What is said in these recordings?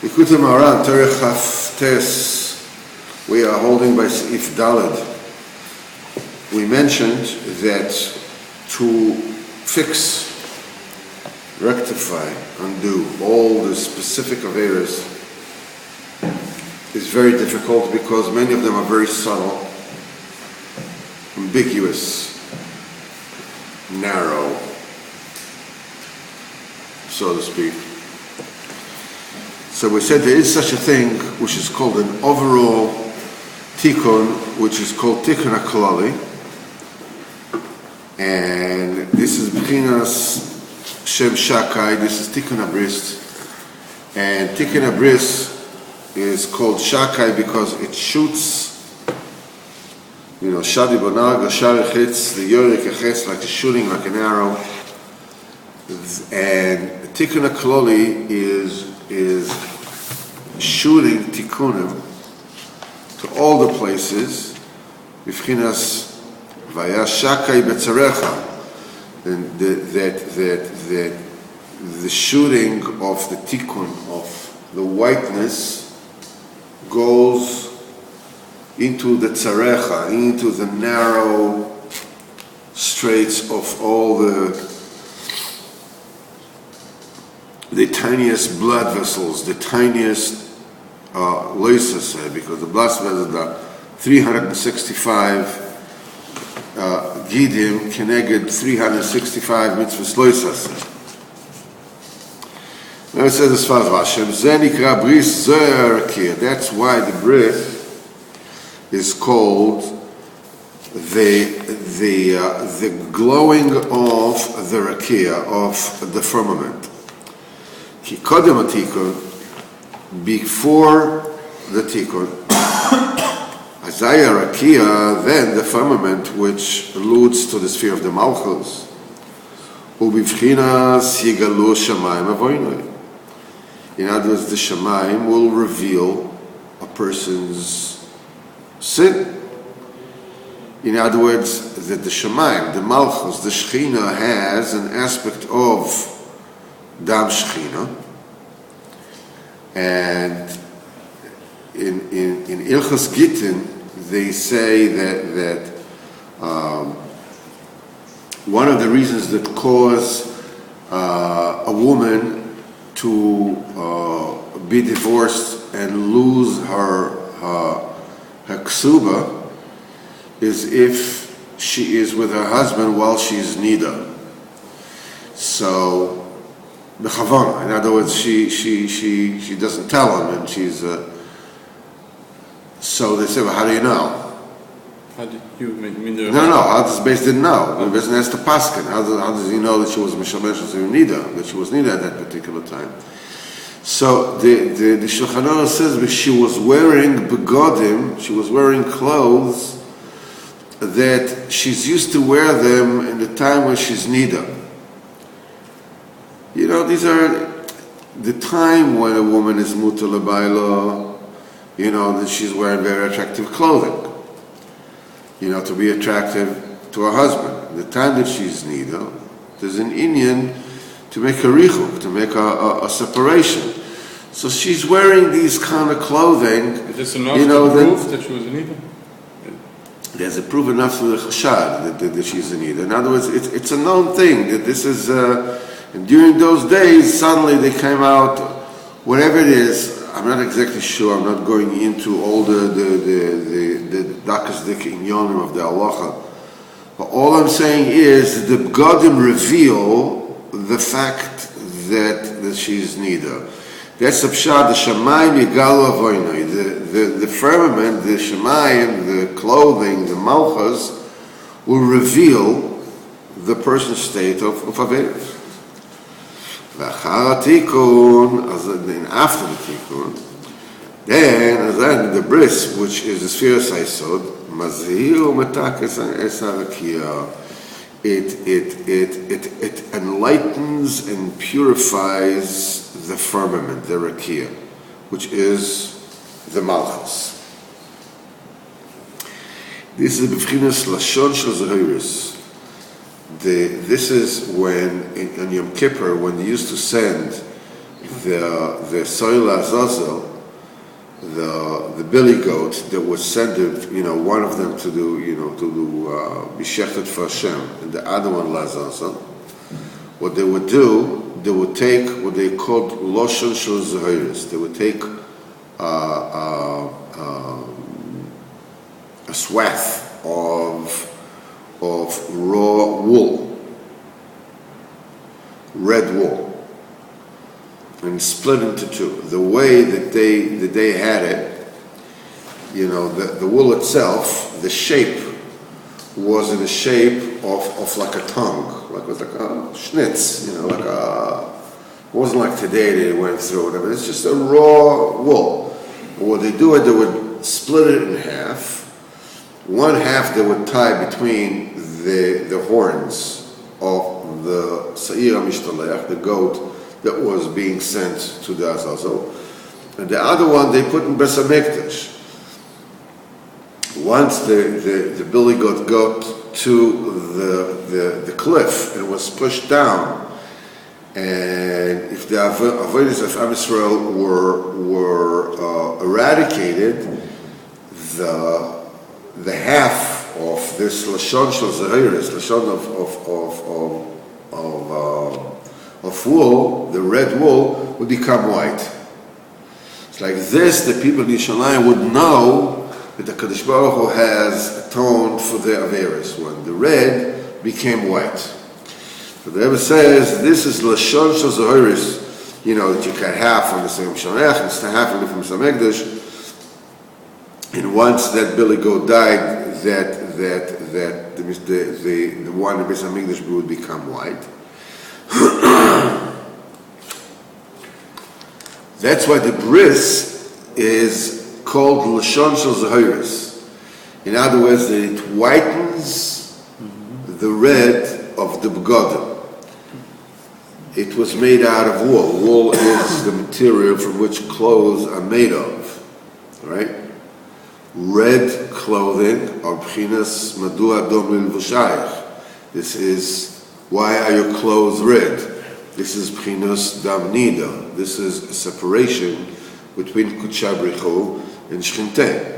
Likutei Moharan, Terech Haftes, we are holding by Seif Daled. We mentioned that to fix, rectify, undo all the specific averas is very difficult because many of them are very subtle, ambiguous, narrow, so to speak. So we said there is such a thing which is called an overall tikkun, which is called tikkun haklali, and this is b'chinas shem shakai. This is tikkun habris, and tikkun habris is called shakai because it shoots, shadi bonag, ashar echitz, the yorik echetz, like a shooting, like an arrow, and tikkun haklali is shooting tikkunim to all the places. B'chinas vaya shakai betzarecha, and that the shooting of the tikkun of the whiteness goes into the tzarecha, into the narrow straits of all the tiniest blood vessels, the tiniest loisas, because the blood vessels are 365 gidim keneged 365 mitzvahs loisas. Now it says as far as Hashem, Zenikra bris zerkir. That's why the bris is called the glowing of the rakia, of the firmament. Kodem tikun, before the tikun, Azaya Rakia, then the firmament which alludes to the sphere of the Malchus, Ubivchinas Yigalu Shamayim Avoinoi. In other words, the Shamayim will reveal a person's sin. In other words, that the Shamayim, the Malchus, the Shechina has an aspect of Dam Shechina, and in Ilchas Gittin they say that one of the reasons that cause a woman to be divorced and lose her ksuba is if she is with her husband while she's nida. So b'chavana, in other words, she doesn't tell him, and she's. So they say, well, how do you know? How do you mean? No. How does Beis Din know? The Beis Din has to paskin. How does he know that she was mishamesh nida, that she was nida at that particular time? So the Shulchan Aruch says that she was wearing begodim, she was wearing clothes that she's used to wear them in the time when she's nida. These are the time when a woman is mutar l'baylo, that she's wearing very attractive clothing, to be attractive to her husband. The time that she's nida, there's an inyan to make a richuk, to make a separation. So she's wearing these kind of clothing. Is this enough to prove that she was a nida? There's a proof enough to the chashad that she's a nida. In other words, it's a known thing that this is. And during those days, suddenly they came out, whatever it is. I'm not exactly sure. I'm not going into all the dakas dik inyonim of the halacha. But all I'm saying is the begodim reveal the fact that she's nida. That's the pshat. The shamayim yigalu avoinoi. The firmament, the shamayim, the clothing, the malchus will reveal the person's state of averis. After the tikkun, then the bris, which is the sphere Saisod, mazhir u'metakes es harakia, it enlightens and purifies the firmament, the rakia, which is the malchus. This is b'chinas lashon shel zahiris. This is when, on Yom Kippur, when they used to send the soil azazel, the billy goat that was sent, one of them to do bishechted for Hashem, and the other one lazazel. What they would do, they would take what they called loshon shel zahiris. They would take a swath of raw wool, red wool, and split into two. The way that they had it, the wool itself, the shape was in the shape of like a tongue, like a schnitz, it wasn't like today they went through whatever. It's just a raw wool. What they do, they would split it in half. One half they would tie between the horns of the Sa'ir HaMishtalech, the goat that was being sent to the Azazel. And the other one they put in Beis HaMikdash. Once the billy goat got to the cliff and was pushed down, and if the avodas of Am Yisrael were eradicated, the half of this lashon shel zahiris, lashon of wool, the red wool, would become white. It's like this, the people in Yerushalayim would know that the Kadosh Baruch Hu has atoned for their averis when the red became white. So the Rebbe says this is lashon shel zahiris, that you can have from the same Shalech, and to have from the Beis HaMikdash. And once that billy goat died, the one in Beis HaMikdash would become white. That's why the bris is called lashon shel zahiris. In other words, that it whitens the red of the begodim. It was made out of wool. Wool is the material from which clothes are made of, right? Red clothing are b'chinas madu adom lilvushayich. This is, why are your clothes red? This is b'chinas dam nida. This is a separation between kudsha brichu and shchinteh.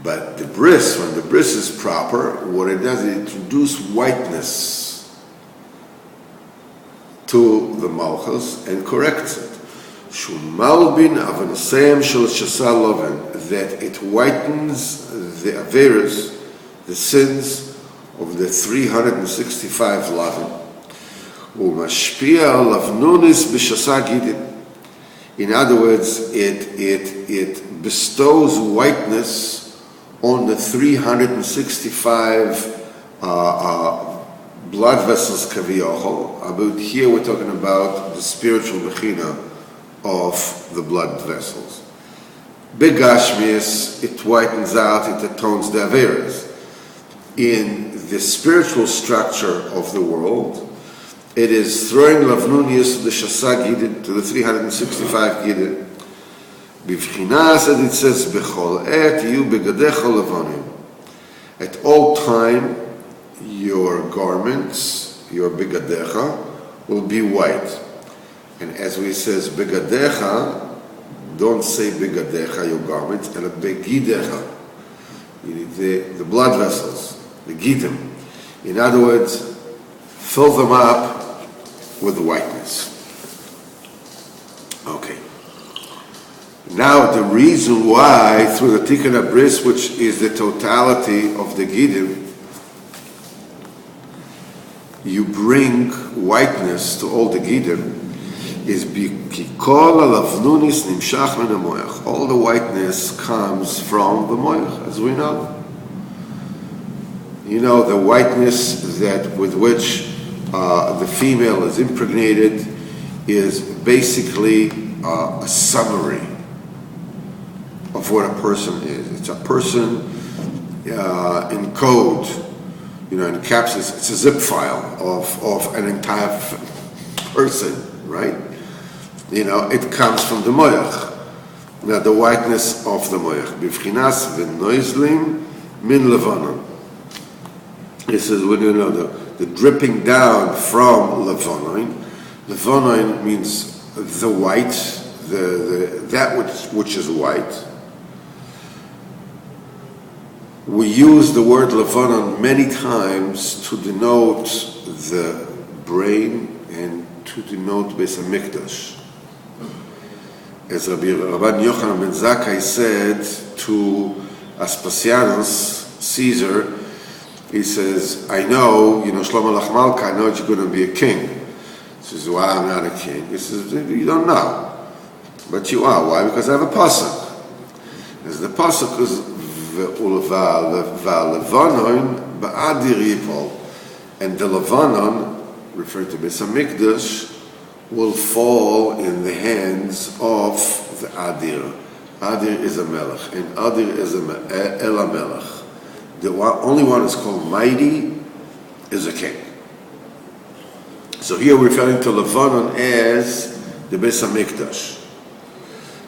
But the bris, when the bris is proper, what it does, it introduces whiteness to the malchus and corrects it. Shumalbin avanosem shel shasa loven, that it whitens the averis, the sins of the 365 lavin. Umashpia lavnunis b'shasa gidin. In other words, it bestows whiteness on the 365 blood vessels kaviyachol. About here we're talking about the spiritual bechina of the blood vessels. Begashmias, it whitens out, it atones the averas. In the spiritual structure of the world, it is throwing lavnunius to the shasa gidin, to the 365 gidin. Bivchinas, and it says, Bechol et yu begadecha lavonim. At all time, your garments, your begadecha, will be white. And as we says, begadecha, don't say begadecha, your garments, and begidecha, the blood vessels, the gidim. In other words, fill them up with whiteness. Okay. Now the reason why, through the Tikkun HaBris, which is the totality of the gidim, you bring whiteness to all the gidim, is all the whiteness comes from the moich, as we know. You know, the whiteness that with which the female is impregnated is basically a summary of what a person is. It's a person in code, in capsules. It's a zip file of an entire person, right? It comes from the moyach. Now, the whiteness of the moyach. Bivchinas v'noizlim min levanon. He says, the dripping down from levanon, Levonon means the white, that which is white. We use the word Levonon many times to denote the brain and to denote Beis HaMikdash. As Rabban Yochanan ben Zakkai said to Aspasianus, Caesar, he says, I know, Shlomo Lach Malka, I know that you're going to be a king. He says, why I'm not a king? He says, you don't know. But you are. Why? Because I have a pasuk. As the pasuk is Levanon ba'adir yipol, and the Levanon, referring to Beis HaMikdash, will fall in the hands of the Adir. Adir is a melech, and Adir is El HaMelech. The only one is called mighty is a king. So here we're referring to Levanon as the Beis HaMikdash.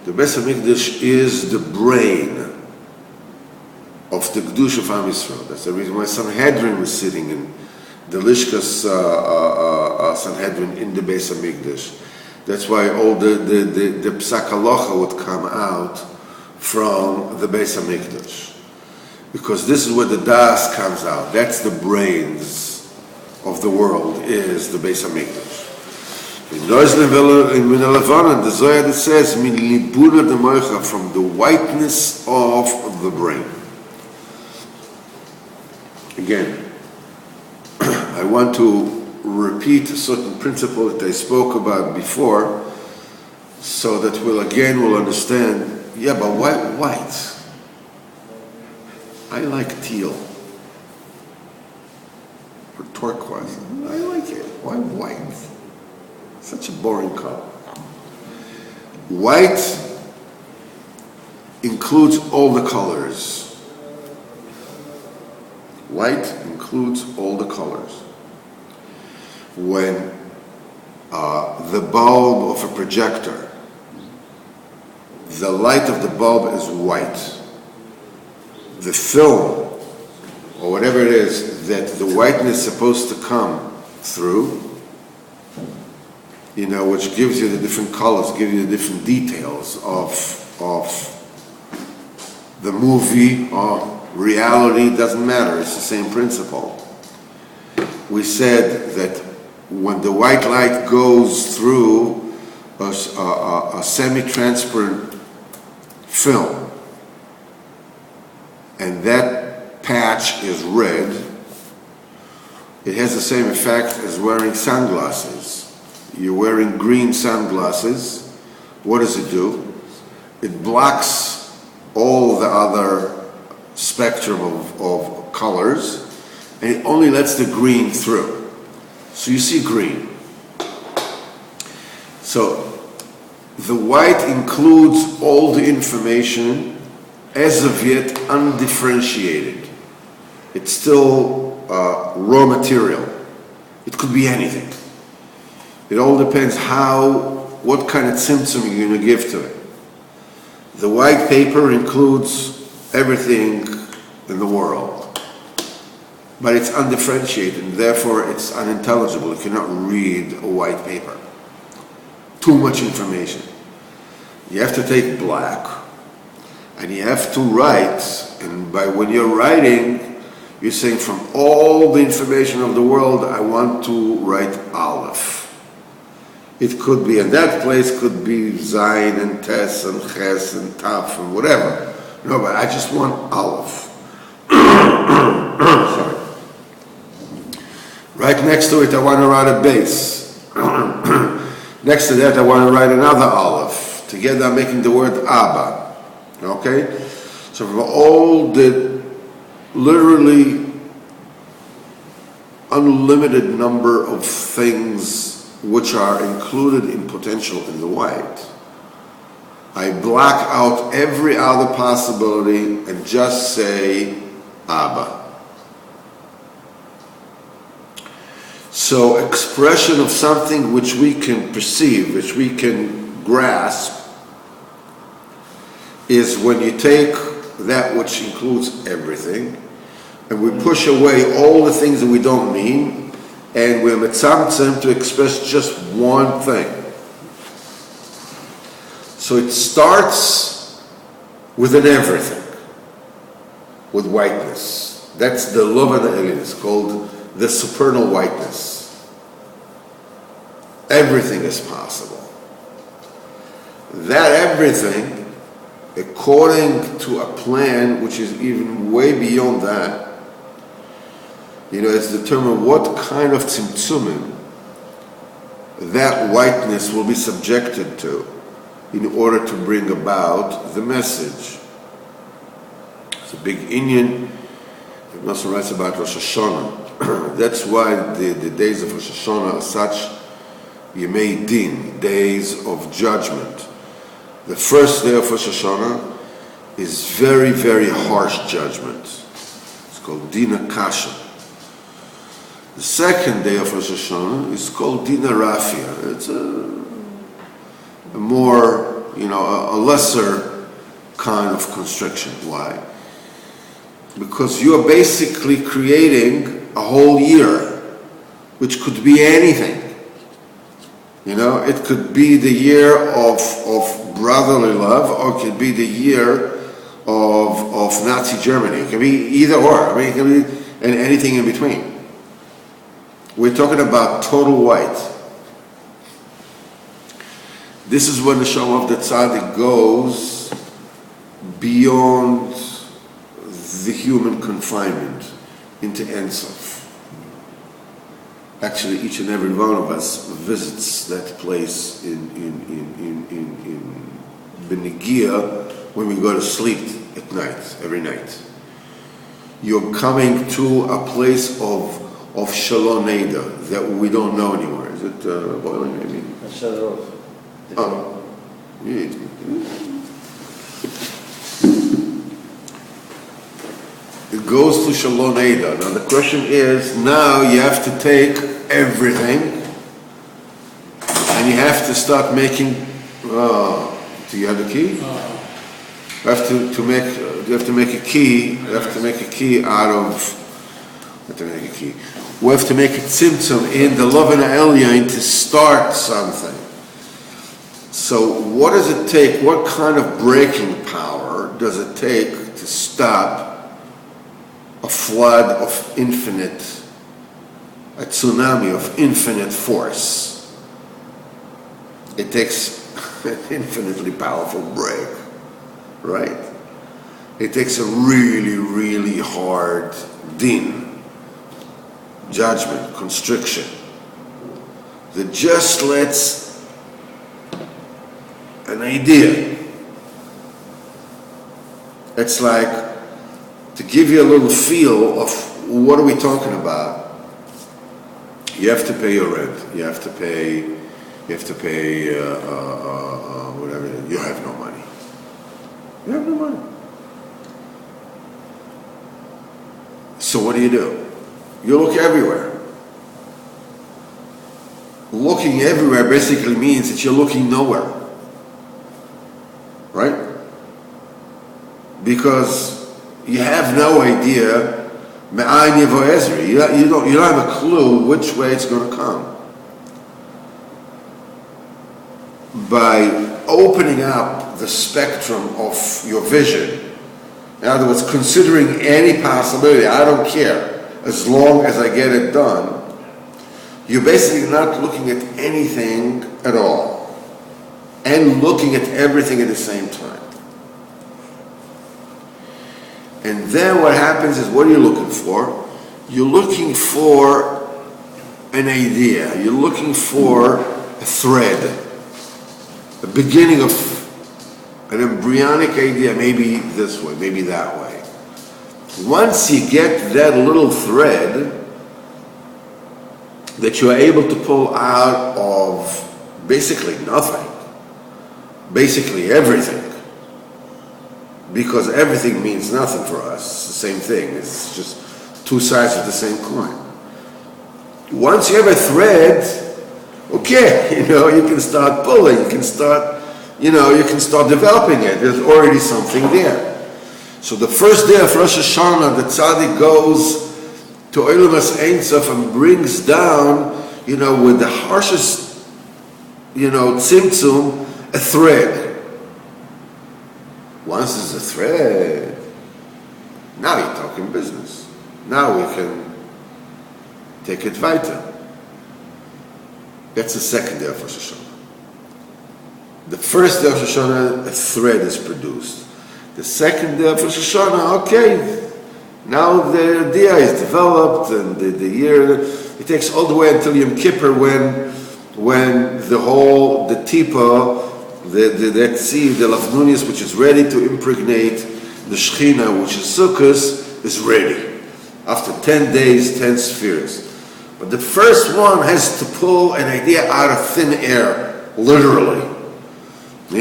The Beis HaMikdash is the brain of the Kedush of Am Yisrael. That's the reason why Sanhedrin was sitting in the Lishkas Sanhedrin in the Beis HaMikdash. That's why all the Psak Halacha would come out from the Beis HaMikdash. Because this is where the Das comes out. That's the brains of the world, is the Beis HaMikdash. In Levanon, the Zohar that says, Min libuna de moicha, from the whiteness of the brain. Again, I want to repeat a certain principle that I spoke about before, so that we'll understand, but why white? I like teal or turquoise. I like it. Why white? Such a boring color. White includes all the colors. White includes all the colors. When the bulb of a projector, the light of the bulb is white. The film, or whatever it is, that the whiteness is supposed to come through, which gives you the different colors, gives you the different details of the movie or reality, doesn't matter, it's the same principle. We said that when the white light goes through a semi-transparent film, and that patch is red, it has the same effect as wearing sunglasses. You're wearing green sunglasses. What does it do? It blocks all the other spectrum of colors, and it only lets the green through. So you see green. So the white includes all the information, as of yet undifferentiated. It's still raw material. It could be anything. It all depends what kind of tzimtzum you're going to give to it. The white paper includes everything in the world, but it's undifferentiated, and therefore it's unintelligible. You cannot read a white paper. Too much information. You have to take black, and you have to write, and when you're writing, you're saying from all the information of the world, I want to write Aleph. It could be, in that place could be Zayin and Tes and Ches and Taf and whatever. No, but I just want Aleph. Sorry. Right next to it, I want to write a base. Next to that, I want to write another Aleph. Together, I'm making the word Abba. Okay? So from all the literally unlimited number of things which are included in potential in the white, I black out every other possibility and just say Abba. So expression of something which we can perceive, which we can grasp, is when you take that which includes everything and we push away all the things that we don't mean, and we're mitzamtzem to express just one thing. So it starts with an everything, with whiteness. That's the love and the it's called the supernal whiteness. Everything is possible. That everything, according to a plan which is even way beyond that, it's determined what kind of tzimtzumim that whiteness will be subjected to in order to bring about the message. It's a big inyan. The Nosson writes about Rosh Hashanah. That's why the days of Rosh Hashanah are such Yemei Din, days of judgment. The first day of Rosh Hashanah is very, very harsh judgment. It's called Dina Kasha. The second day of Rosh Hashanah is called Dina Rafia. It's a more, a lesser kind of constriction. Why? Because you are basically creating a whole year, which could be anything. It could be the year of brotherly love, or it could be the year of Nazi Germany. It can be either or. It can be anything in between. We're talking about total white. This is when the Shalom of the Tzaddik goes beyond the human confinement into Ein Sof. Actually, each and every one of us visits that place in Benigia when we go to sleep at night, every night. You're coming to a place of Shalom Neder that we don't know anymore. Is it boiling maybe? It goes to Shalom Neder. Now the question is, now you have to take everything and you have to start making. Do you have the key? You have to make a key. You have to make a key out of. We have to make a tzimtzum in the love and elyon to start something. So what does it take? What kind of breaking power does it take to stop a flood of infinite, a tsunami of infinite force? It takes an infinitely powerful break, right? It takes a really, really hard din, judgment, constriction, that just lets an idea. It's like, to give you a little feel of what are we talking about. You have to pay your rent. You have to pay whatever. You have no money. You have no money. So what do? You look everywhere. Looking everywhere basically means that you're looking nowhere. Right? Because you have no idea, you don't have a clue which way it's going to come. By opening up the spectrum of your vision, in other words, considering any possibility, I don't care, as long as I get it done, you're basically not looking at anything at all, and looking at everything at the same time. And then what happens is, what are you looking for? You're looking for an idea. You're looking for a thread, a beginning of an embryonic idea, maybe this way, maybe that way. Once you get that little thread that you are able to pull out of basically nothing, basically everything, because everything means nothing for us. It's the same thing. It's just two sides of the same coin. Once you have a thread, okay, you can start pulling, you can start developing it. There's already something there. So the first day of Rosh Hashanah, the tzaddik goes to Oilamas Ein Sof and brings down, with the harshest, tzimtzum, a thread. Once there's a thread, now you're talking business. Now we can take it weiter. That's the second day of Rosh Hashanah. The first day of Rosh Hashanah, a thread is produced. The second day of Rosh Hashanah, okay, now the idea is developed, and the year, it takes all the way until Yom Kippur when the tipa, that seed, the lavnunis, which is ready to impregnate the Shechina, which is Sukkos, is ready. After 10 days, 10 spheres. But the first one has to pull an idea out of thin air, literally. A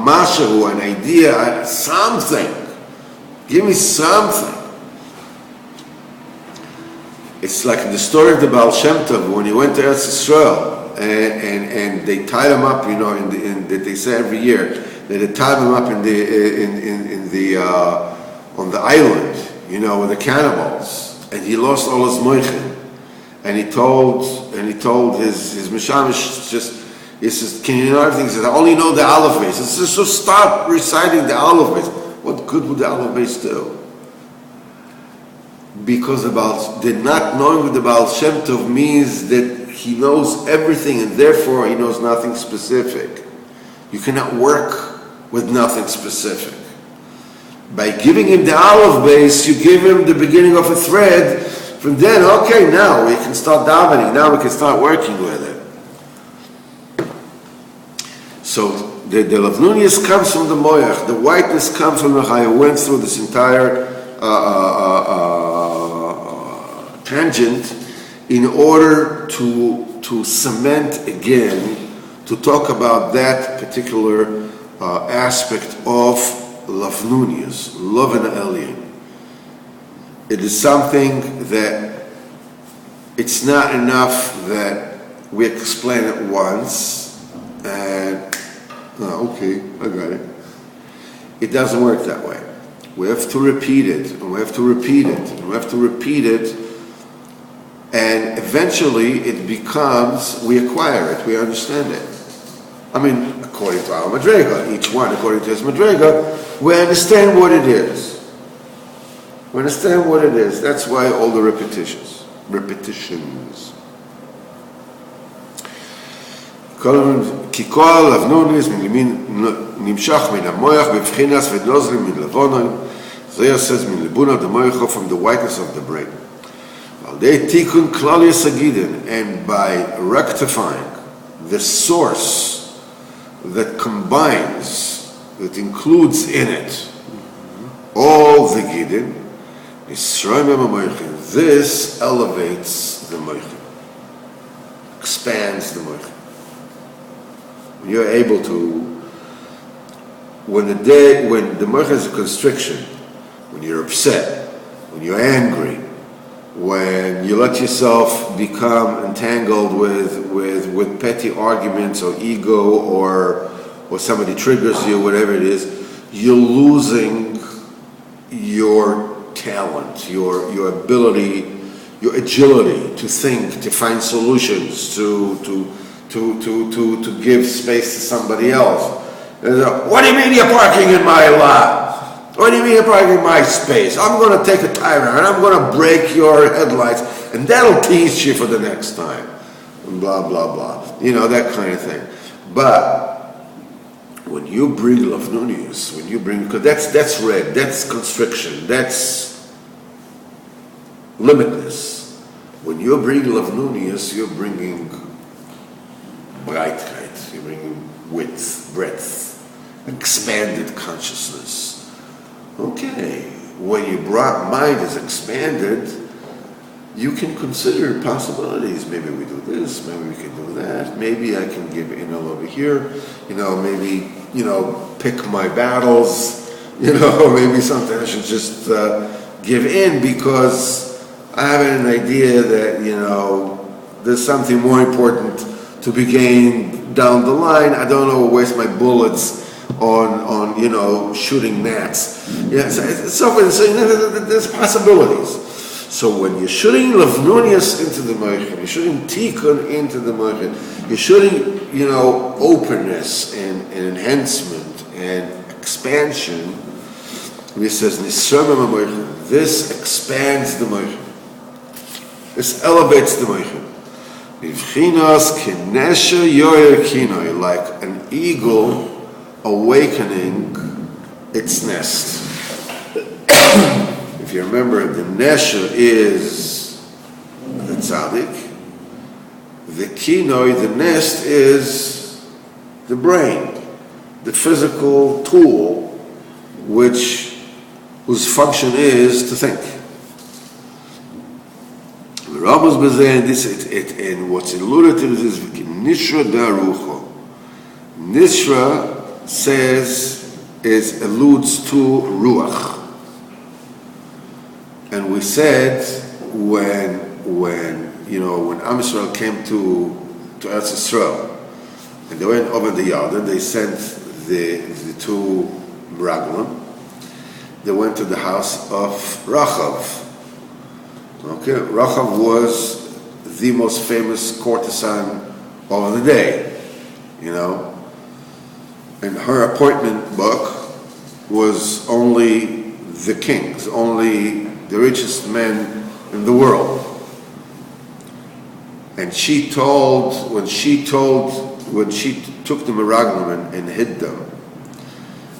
mashahu, an idea, something. Give me something. It's like the story of the Baal Shem Tov when he went to Eretz Yisrael and they tied him up, they say every year that they tied him up on the island, with the cannibals, and he lost all his moichin. And he told his mishamish, he says, can you know everything? He says, I only know the Aleph base. He says, so stop reciting the Aleph base. What good would the Aleph base do? Because the not knowing the Baal Shem Tov means that he knows everything and therefore he knows nothing specific. You cannot work with nothing specific. By giving him the Aleph base, you give him the beginning of a thread. From then, okay, now we can start davening. Now we can start working with it. So the lavnunius comes from the moyach. The whiteness comes from the chai. Went through this entire tangent in order to cement again, to talk about that particular aspect of lavnunius, love and alien. It is something that it's not enough that we explain it once and okay, I got it. It doesn't work that way. We have to repeat it, and we have to repeat it, and we have to repeat it, and eventually it becomes, we acquire it, we understand it. I mean, according to our Madrega, each one according to his Madrega, we understand what it is. We understand what it is. That's why all the repetitions. כי כל אבנוניס נמשך מן המויח בבחינס ונוזלים מן לבונוין. זה יעשז מן לבונה דמויחו from the whiteness of the brain. ועל די תיקון כלל יסגידן, and by rectifying the source that combines, that includes in it all the gidin, this elevates the moichin, expands the moichin. When you're able to, when the moichin is a constriction, when you're upset, when you're angry, when you let yourself become entangled with petty arguments or ego or somebody triggers you, whatever it is, you're losing your talent, your ability, your agility to think, to find solutions, to give space to somebody else. What do you mean you're parking in my lot? What do you mean you're parking in my space? I'm going to take a timer and I'm going to break your headlights and that'll teach you for the next time. And blah, blah, blah. That kind of thing. But when you bring lavnunius, because that's red, that's constriction, that's limitless. When you bring lavnunius, you're bringing brightheit, you're bringing width, breadth, expanded consciousness. Okay, when your mind is expanded, you can consider possibilities. Maybe we do this, maybe we can do that, maybe I can give in over here, maybe, pick my battles, maybe sometimes I should just give in because I have an idea that, there's something more important to be gained down the line. I don't know, waste my bullets on shooting gnats. Yeah, so there's possibilities. So when you're shooting Lavnunius into the Moichin, you're shooting Tikkun into the Moichin, you're shooting, openness and enhancement and expansion. He says, Nisramim HaMoichin. This expands the Moichin. This elevates the Moichin. Bivchinas Kinesha Yoyer Kinoi, like an eagle awakening its nest. If you remember, the Nesha is the tzaddik. The kinoi, the nest, is the brain, the physical tool, whose function is to think. And what's alluded to is Nishra Darucho. Nishra alludes to Ruach. And we said when Am Yisrael came to Eretz Yisrael, and they went over the Yarden, they sent the two Meraglim. They went to the house of Rachav. Okay, Rachav was the most famous courtesan of the day, and her appointment book was only the kings, only the richest men in the world. And when she took the Meraglim and hid them,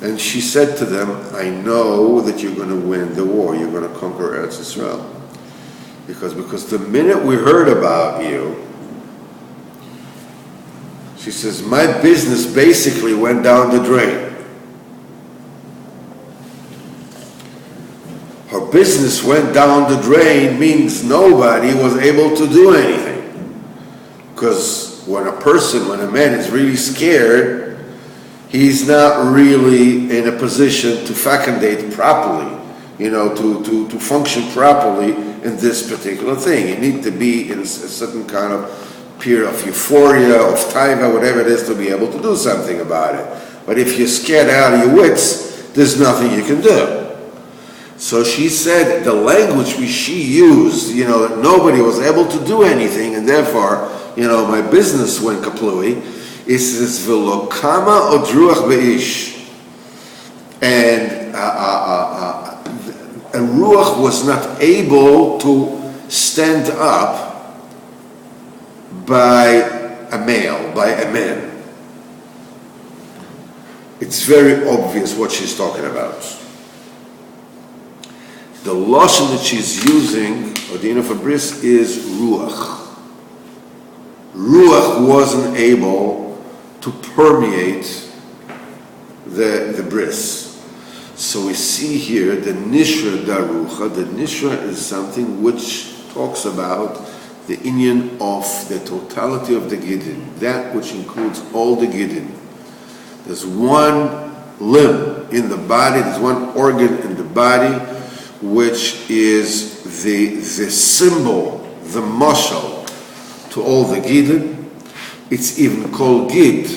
and she said to them, I know that you're going to win the war, you're going to conquer Eretz Yisrael. Because the minute we heard about you, she says, my business basically went down the drain. Her business went down the drain means nobody was able to do anything. Because when a man is really scared, he's not really in a position to facondate properly, to function properly in this particular thing. You need to be in a certain kind of period of euphoria, of taiva, whatever it is, to be able to do something about it. But if you're scared out of your wits, there's nothing you can do. So she said the language she used, that nobody was able to do anything, and therefore, my business went kaplui. It says, "V'lo kama odruach beish," and a ruach was not able to stand up by a male, by a man. It's very obvious what she's talking about. The lashon that she's using, or the for bris, is ruach. Ruach wasn't able to permeate the bris. So we see here the nishra darucha. The nishra is something which talks about the inyan of the totality of the gidin, that which includes all the gidin. There's one limb in the body, there's one organ in the body, which is the symbol, the mashal to all the gidin. It's even called gid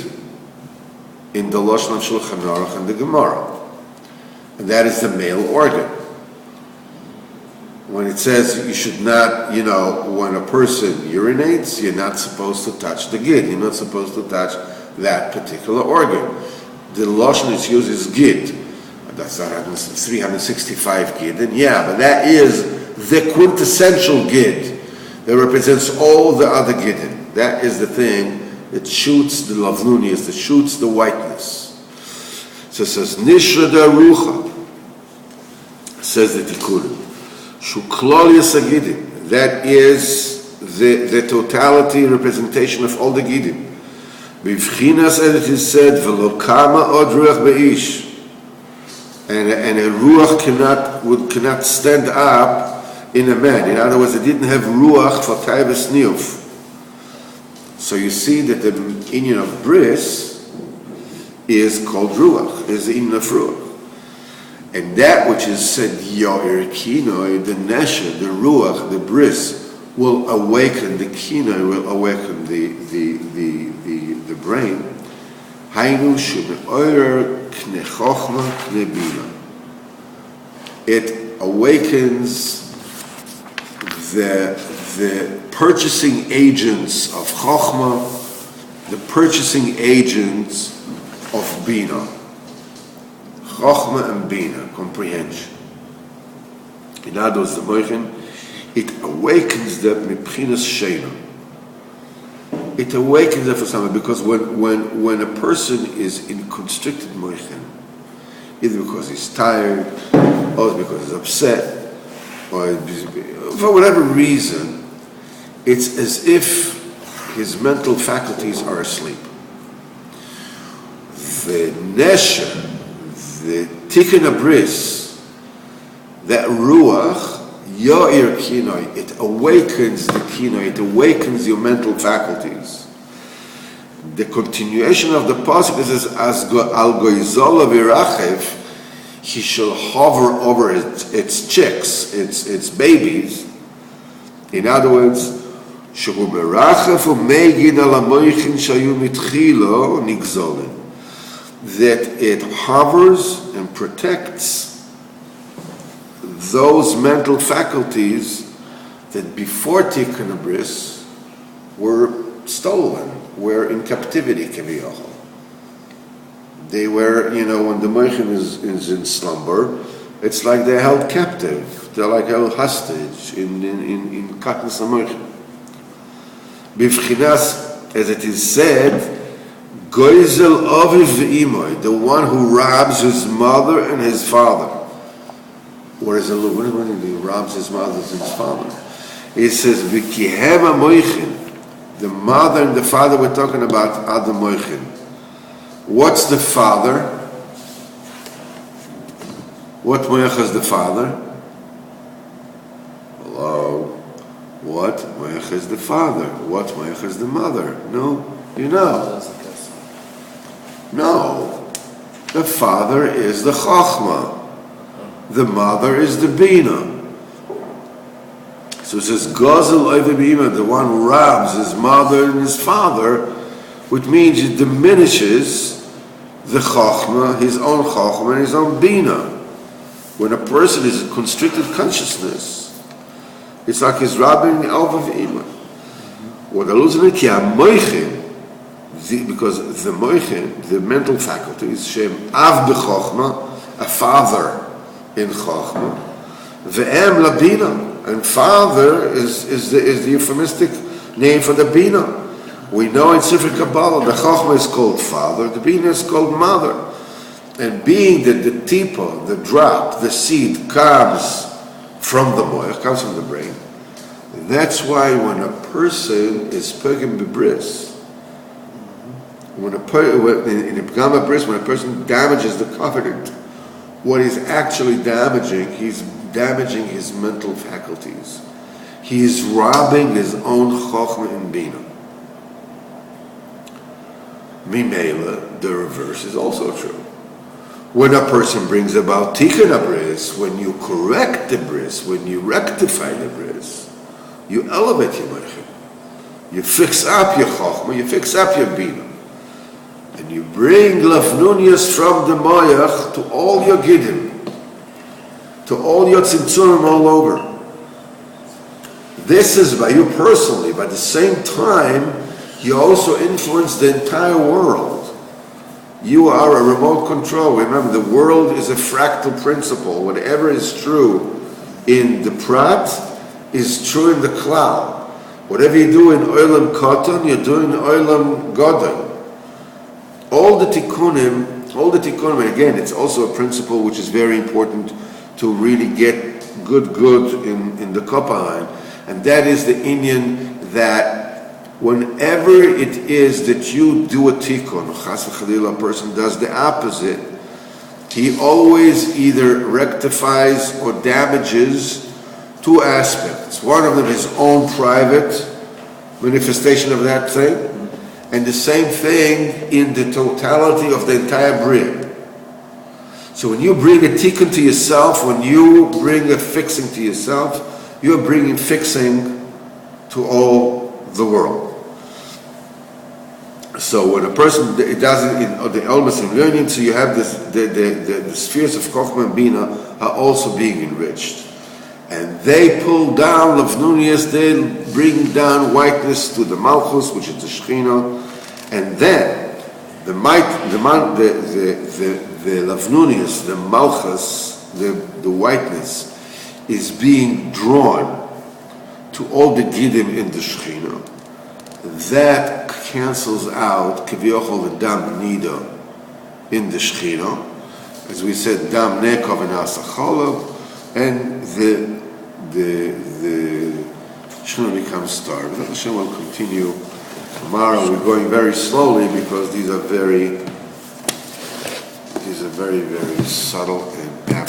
in the Lashon of Shulchan Aruch and the Gemara. And that is the male organ. When it says you should not, when a person urinates, you're not supposed to touch the gid. You're not supposed to touch that particular organ. The Lashon is used as gid. That's 365 gid. And but that is the quintessential gid that represents all the other gidin. That is the thing that shoots the lavnunias, that shoots the whiteness. So it says, Nishra Darucha, says the Tikkun. Shuklal Yasagidin, that is the totality representation of all the gidin. Bivchinas, as it is said, Velokama od ruach beish. And a ruach cannot stand up in a man. In other words, it didn't have ruach for taivas niyuf. So you see that the inyan of bris is called ruach, is the inyan of ruach. And that which is said, yo'er kinoi, the nesha, the ruach, the bris, will awaken, the kinoi will awaken the brain. Hainu sheme'oyer kne chochma kne bina. It awakens the purchasing agents of Chokhmah, the purchasing agents of Bina. Chokhmah and Bina, comprehension. In other words, the Moichin, it awakens them mipchinas sheina. It awakens them for something, because when a person is in constricted Moichin, either because he's tired, or because he's upset, or for whatever reason, it's as if his mental faculties are asleep. The nesha, the tikkun abris, that ruach, yo'ir kinoi, it awakens the kinoi, it awakens your mental faculties. The continuation of the pasuk is as al goizol v'irachev, he shall hover over its chicks, its babies. In other words, shehu merachef u'meigin al hamoichin shayu mitchilo nigzolin, that it hovers and protects those mental faculties that before Tikkun Abris were stolen, were in captivity, kaviyachol. They were, when the Moichin is in slumber, it's like they're held captive. They're like held hostage in Katnas HaMoichin. Bivchinas, as it is said, Goizel Aviv V'imoy, the one who robs his mother and his father. What is it? What do you mean he robs his mother and his father? It says, V'kihem HaMoichin, the mother and the father we're talking about are the Moichin. What's the father? What moich is the father? Hello? What moich is the father? What moich is the mother? No? You know. No. The father is the Chokhmah. The mother is the Bina. So it says, Gozel Oive Bima, the one who robs his mother and his father, which means it diminishes the Chokhmah, his own Chokhmah and his own Bina. When a person is in constricted consciousness, it's like he's robbing Alva V'ima. What the Luzin Ki HaMoichin, because the Moichin, the mental faculties, Shem Av B'Chokhmah, a father in Chokhmah, Ve'em La Bina, and father is the euphemistic name for the Bina. We know in Sifrei Kabbalah, the Chokhmah is called father, the Bina is called mother. And being that the tipa, the drop, the seed comes from the moich, comes from the brain, that's why when a person is pegim bebris, in a pegam bebris, when a person damages the covenant, what he's actually damaging, he's damaging his mental faculties. He is robbing his own Chokhmah and Bina. Mimela, the reverse is also true. When a person brings about Tikkun Abris, when you correct the bris, when you rectify the bris, you elevate your Moichin. You fix up your Chokhmah, you fix up your Bina. And you bring Lafnunias from the Moyach to all your Giddim, to all your Tzimtzumim all over. This is by you personally, but at the same time, you also influence the entire world. You are a remote control. Remember, the world is a fractal principle. Whatever is true in the prat is true in the klal. Whatever you do in oilam katan, you're doing oilam gadol. All the tikkunim, and again, it's also a principle which is very important to really get good in the kopaline, and that is the inyan that whenever it is that you do a tikkun, chas v'chalila, a person does the opposite, he always either rectifies or damages two aspects. One of them is his own private manifestation of that thing, and the same thing in the totality of the entire bria. So when you bring a tikkun to yourself, when you bring a fixing to yourself, you're bringing fixing to all the world. So when a person it doesn't in the elements of learning, so you have this, the spheres of Chokhmah and Bina are also being enriched, and they pull down Lavnunius, they bring down whiteness to the Malchus, which is the Shechina, and then the Lavnunius, the Malchus, the whiteness, is being drawn to all the Gidim in the Shechina. That cancels out Kivyochol the Dam Nida in the Shechina. As we said, Dam Nekov and Asacholov, and the Shechina becomes starved. Hashem will continue tomorrow. We're going very slowly because these are very, very subtle and abstract.